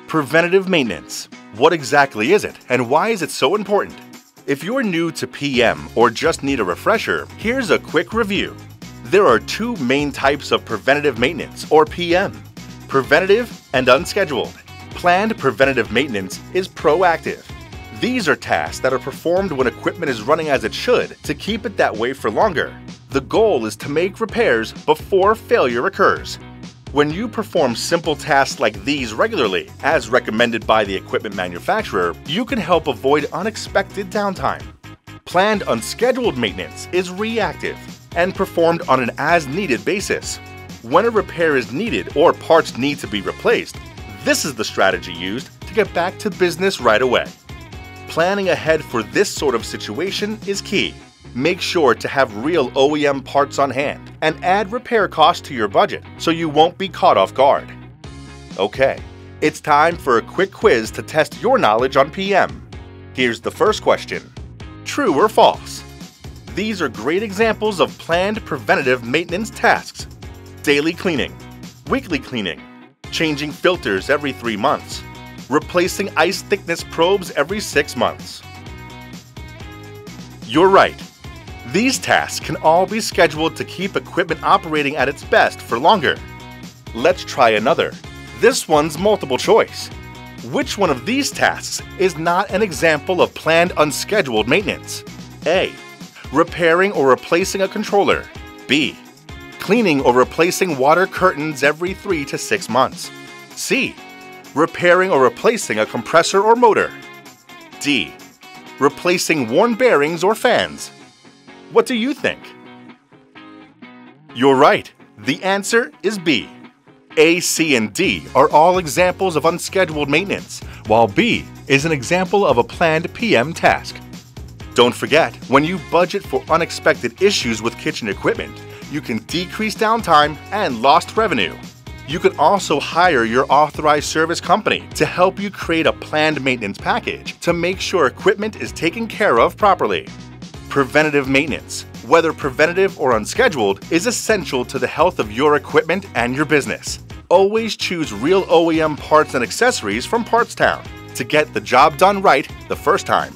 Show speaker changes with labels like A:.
A: Preventative maintenance. What exactly is it, and why is it so important? If you're new to PM or just need a refresher, here's a quick review. There are two main types of preventative maintenance, or PM: preventative and unscheduled. Planned preventative maintenance is proactive. These are tasks that are performed when equipment is running as it should to keep it that way for longer. The goal is to make repairs before failure occurs. When you perform simple tasks like these regularly, as recommended by the equipment manufacturer, you can help avoid unexpected downtime. Planned unscheduled maintenance is reactive and performed on an as-needed basis. When a repair is needed or parts need to be replaced, this is the strategy used to get back to business right away. Planning ahead for this sort of situation is key. Make sure to have real OEM parts on hand and add repair costs to your budget so you won't be caught off guard. Okay, it's time for a quick quiz to test your knowledge on PM. Here's the first question. True or false? These are great examples of planned preventative maintenance tasks. Daily cleaning, weekly cleaning, changing filters every 3 months, replacing ice thickness probes every 6 months. You're right. These tasks can all be scheduled to keep equipment operating at its best for longer. Let's try another. This one's multiple choice. Which one of these tasks is not an example of planned unscheduled maintenance? A. Repairing or replacing a controller. B. Cleaning or replacing water curtains every 3 to 6 months. C. Repairing or replacing a compressor or motor. D. Replacing worn bearings or fans. What do you think? You're right. The answer is B. A, C, and D are all examples of unscheduled maintenance, while B is an example of a planned PM task. Don't forget, when you budget for unexpected issues with kitchen equipment, you can decrease downtime and lost revenue. You can also hire your authorized service company to help you create a planned maintenance package to make sure equipment is taken care of properly. Preventative maintenance, whether preventative or unscheduled, is essential to the health of your equipment and your business. Always choose real OEM parts and accessories from PartsTown to get the job done right the first time.